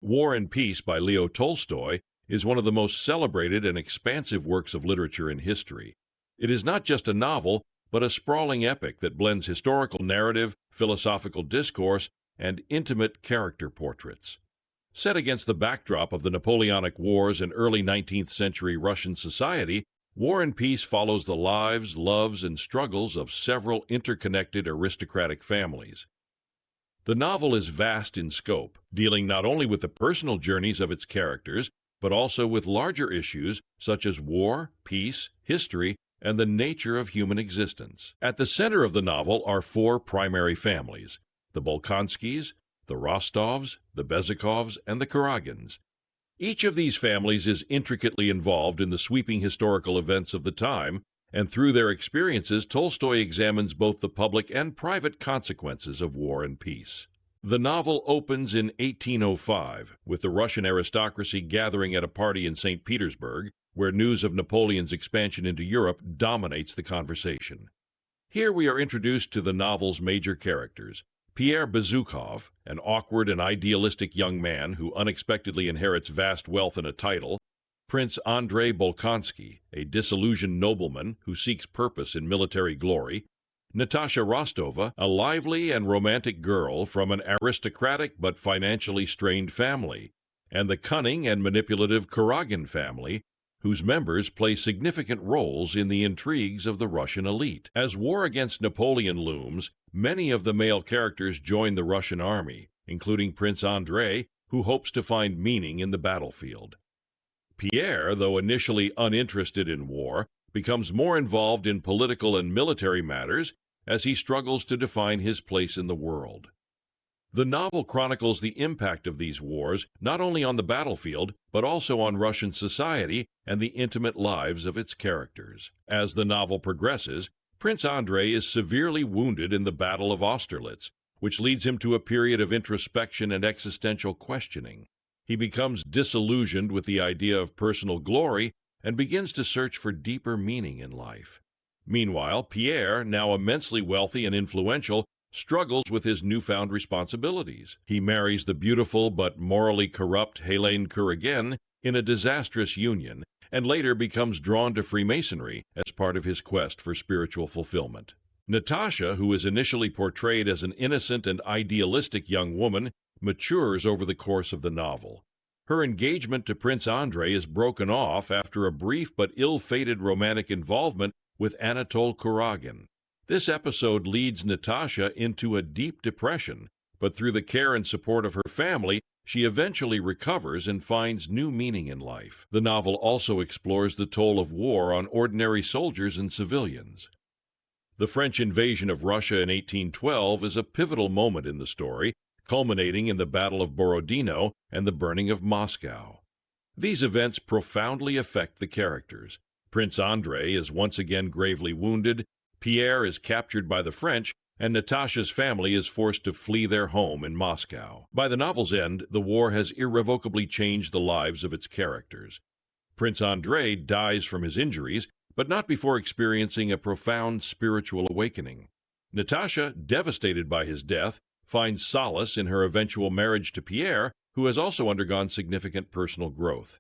War and Peace by Leo Tolstoy is one of the most celebrated and expansive works of literature in history. It is not just a novel, but a sprawling epic that blends historical narrative, philosophical discourse, and intimate character portraits. Set against the backdrop of the Napoleonic Wars and early 19th century Russian society, War and Peace follows the lives, loves, and struggles of several interconnected aristocratic families. The novel is vast in scope, dealing not only with the personal journeys of its characters, but also with larger issues such as war, peace, history, and the nature of human existence. At the center of the novel are four primary families: the Bolkonskys, the Rostovs, the Bezukovs, and the Kuragins. Each of these families is intricately involved in the sweeping historical events of the time, and through their experiences, Tolstoy examines both the public and private consequences of war and peace. The novel opens in 1805, with the Russian aristocracy gathering at a party in St. Petersburg, where news of Napoleon's expansion into Europe dominates the conversation. Here we are introduced to the novel's major characters: Pierre Bezukov, an awkward and idealistic young man who unexpectedly inherits vast wealth and a title; Prince Andrei Bolkonsky, a disillusioned nobleman who seeks purpose in military glory; Natasha Rostova, a lively and romantic girl from an aristocratic but financially strained family; and the cunning and manipulative Kuragin family, whose members play significant roles in the intrigues of the Russian elite. As war against Napoleon looms, many of the male characters join the Russian army, including Prince Andrei, who hopes to find meaning in the battlefield. Pierre, though initially uninterested in war, becomes more involved in political and military matters as he struggles to define his place in the world. The novel chronicles the impact of these wars not only on the battlefield, but also on Russian society and the intimate lives of its characters. As the novel progresses, Prince Andrei is severely wounded in the Battle of Austerlitz, which leads him to a period of introspection and existential questioning. He becomes disillusioned with the idea of personal glory and begins to search for deeper meaning in life. Meanwhile, Pierre, now immensely wealthy and influential, struggles with his newfound responsibilities. He marries the beautiful but morally corrupt Helene Kuragin in a disastrous union, and later becomes drawn to Freemasonry as part of his quest for spiritual fulfillment. Natasha, who is initially portrayed as an innocent and idealistic young woman, matures over the course of the novel. Her engagement to Prince Andrei is broken off after a brief but ill-fated romantic involvement with Anatole Kuragin. This episode leads Natasha into a deep depression, but through the care and support of her family, she eventually recovers and finds new meaning in life. The novel also explores the toll of war on ordinary soldiers and civilians. The French invasion of Russia in 1812 is a pivotal moment in the story, culminating in the Battle of Borodino and the burning of Moscow. These events profoundly affect the characters. Prince Andrei is once again gravely wounded, Pierre is captured by the French, and Natasha's family is forced to flee their home in Moscow. By the novel's end, the war has irrevocably changed the lives of its characters. Prince Andrei dies from his injuries, but not before experiencing a profound spiritual awakening. Natasha, devastated by his death, finds solace in her eventual marriage to Pierre, who has also undergone significant personal growth.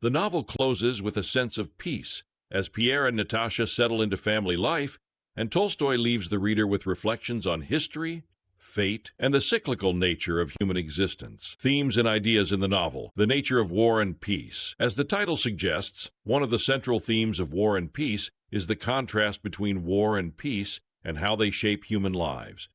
The novel closes with a sense of peace as Pierre and Natasha settle into family life, and Tolstoy leaves the reader with reflections on history, fate, and the cyclical nature of human existence. Themes and ideas in the novel: the nature of war and peace. As the title suggests, one of the central themes of War and Peace is the contrast between war and peace and how they shape human lives.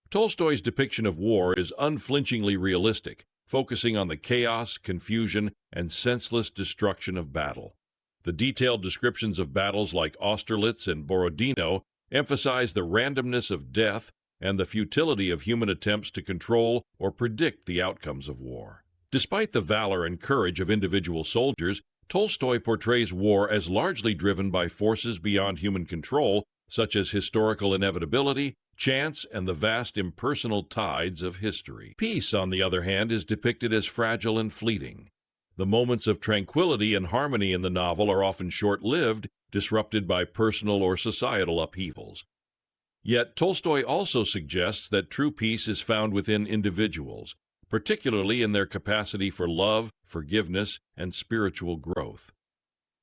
Tolstoy's depiction of war is unflinchingly realistic, focusing on the chaos, confusion, and senseless destruction of battle. The detailed descriptions of battles like Austerlitz and Borodino emphasize the randomness of death and the futility of human attempts to control or predict the outcomes of war. Despite the valor and courage of individual soldiers, Tolstoy portrays war as largely driven by forces beyond human control, such as historical inevitability, chance, and the vast impersonal tides of history. Peace, on the other hand, is depicted as fragile and fleeting. The moments of tranquility and harmony in the novel are often short-lived, disrupted by personal or societal upheavals. Yet Tolstoy also suggests that true peace is found within individuals, particularly in their capacity for love, forgiveness, and spiritual growth.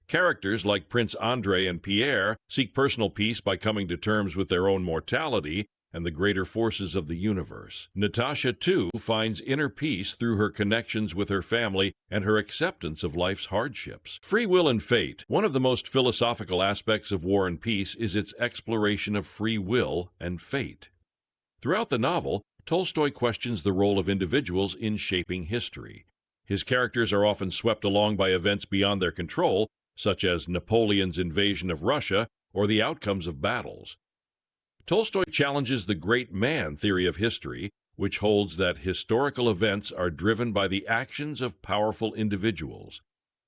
Characters like Prince Andrei and Pierre seek personal peace by coming to terms with their own mortality and the greater forces of the universe. Natasha, too, finds inner peace through her connections with her family and her acceptance of life's hardships. Free will and fate. One of the most philosophical aspects of War and Peace is its exploration of free will and fate. Throughout the novel, Tolstoy questions the role of individuals in shaping history. His characters are often swept along by events beyond their control, such as Napoleon's invasion of Russia or the outcomes of battles. Tolstoy challenges the great man theory of history, which holds that historical events are driven by the actions of powerful individuals.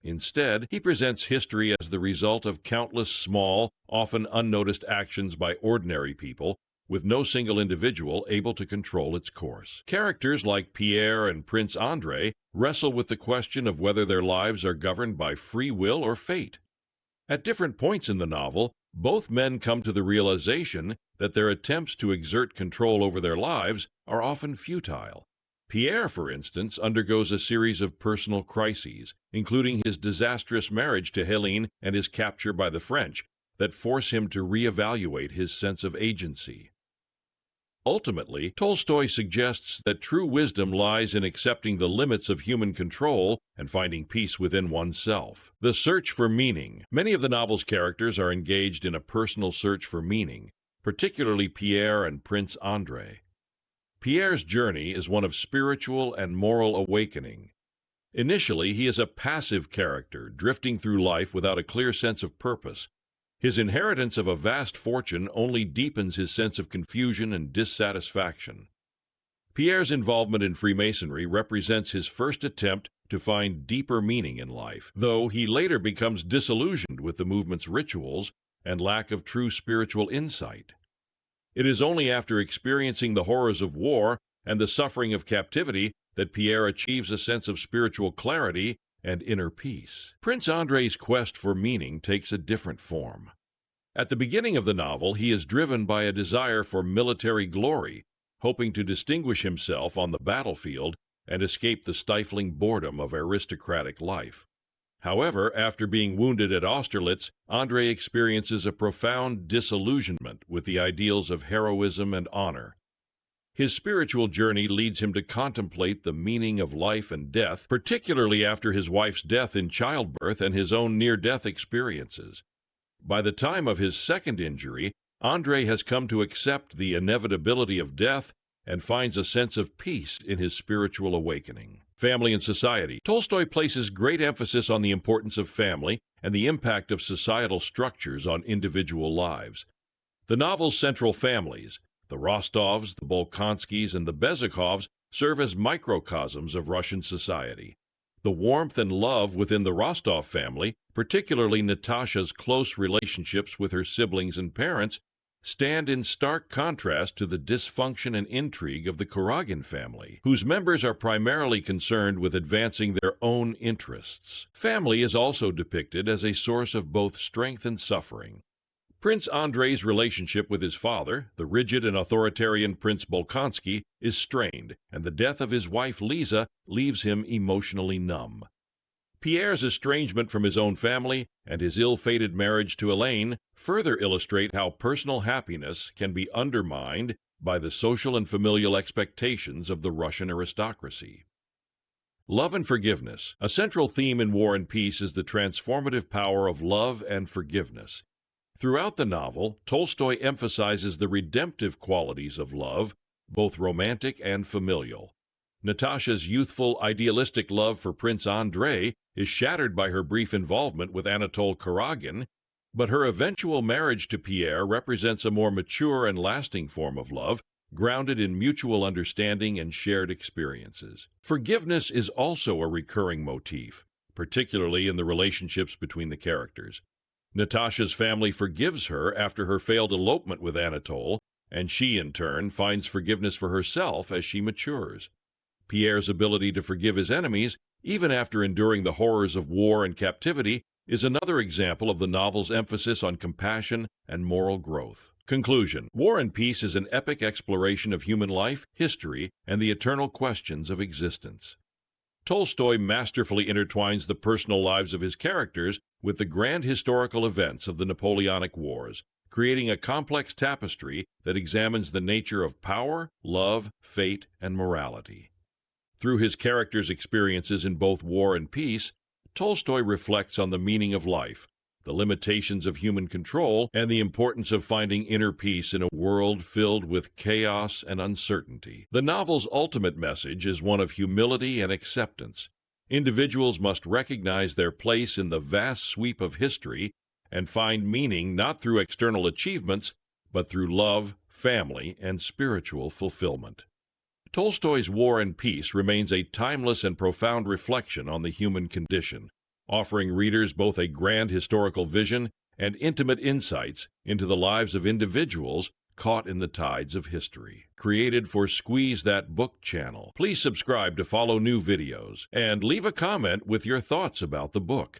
Instead, he presents history as the result of countless small, often unnoticed actions by ordinary people, with no single individual able to control its course. Characters like Pierre and Prince Andrei wrestle with the question of whether their lives are governed by free will or fate. At different points in the novel, both men come to the realization that their attempts to exert control over their lives are often futile. Pierre, for instance, undergoes a series of personal crises, including his disastrous marriage to Helene and his capture by the French, that force him to reevaluate his sense of agency. Ultimately, Tolstoy suggests that true wisdom lies in accepting the limits of human control and finding peace within oneself. The search for meaning. Many of the novel's characters are engaged in a personal search for meaning, particularly Pierre and Prince Andrei. Pierre's journey is one of spiritual and moral awakening. Initially, he is a passive character, drifting through life without a clear sense of purpose. His inheritance of a vast fortune only deepens his sense of confusion and dissatisfaction. Pierre's involvement in Freemasonry represents his first attempt to find deeper meaning in life, though he later becomes disillusioned with the movement's rituals and lack of true spiritual insight. It is only after experiencing the horrors of war and the suffering of captivity that Pierre achieves a sense of spiritual clarity and inner peace. Prince Andrei's quest for meaning takes a different form. At the beginning of the novel, he is driven by a desire for military glory, hoping to distinguish himself on the battlefield and escape the stifling boredom of aristocratic life. However, after being wounded at Austerlitz, Andrei experiences a profound disillusionment with the ideals of heroism and honor. His spiritual journey leads him to contemplate the meaning of life and death, particularly after his wife's death in childbirth and his own near-death experiences. By the time of his second injury, Andrei has come to accept the inevitability of death and finds a sense of peace in his spiritual awakening. Family and society. Tolstoy places great emphasis on the importance of family and the impact of societal structures on individual lives. The novel's central families, the Rostovs, the Bolkonskys, and the Bezukhovs, serve as microcosms of Russian society. The warmth and love within the Rostov family, particularly Natasha's close relationships with her siblings and parents, stand in stark contrast to the dysfunction and intrigue of the Kuragin family, whose members are primarily concerned with advancing their own interests. Family is also depicted as a source of both strength and suffering. Prince Andrei's relationship with his father, the rigid and authoritarian Prince Bolkonsky, is strained, and the death of his wife Lisa leaves him emotionally numb. Pierre's estrangement from his own family and his ill-fated marriage to Helene further illustrate how personal happiness can be undermined by the social and familial expectations of the Russian aristocracy. Love and forgiveness. A central theme in War and Peace is the transformative power of love and forgiveness. Throughout the novel, Tolstoy emphasizes the redemptive qualities of love, both romantic and familial. Natasha's youthful, idealistic love for Prince Andrei is shattered by her brief involvement with Anatol Kuragin, but her eventual marriage to Pierre represents a more mature and lasting form of love, grounded in mutual understanding and shared experiences. Forgiveness is also a recurring motif, particularly in the relationships between the characters. Natasha's family forgives her after her failed elopement with Anatol, and she, in turn, finds forgiveness for herself as she matures. Pierre's ability to forgive his enemies, even after enduring the horrors of war and captivity, is another example of the novel's emphasis on compassion and moral growth. Conclusion: War and Peace is an epic exploration of human life, history, and the eternal questions of existence. Tolstoy masterfully intertwines the personal lives of his characters with the grand historical events of the Napoleonic Wars, creating a complex tapestry that examines the nature of power, love, fate, and morality. Through his characters' experiences in both war and peace, Tolstoy reflects on the meaning of life, the limitations of human control, and the importance of finding inner peace in a world filled with chaos and uncertainty. The novel's ultimate message is one of humility and acceptance. Individuals must recognize their place in the vast sweep of history and find meaning not through external achievements, but through love, family, and spiritual fulfillment. Tolstoy's War and Peace remains a timeless and profound reflection on the human condition, offering readers both a grand historical vision and intimate insights into the lives of individuals caught in the tides of history. Created for Squeeze That Book channel. Please subscribe to follow new videos and leave a comment with your thoughts about the book.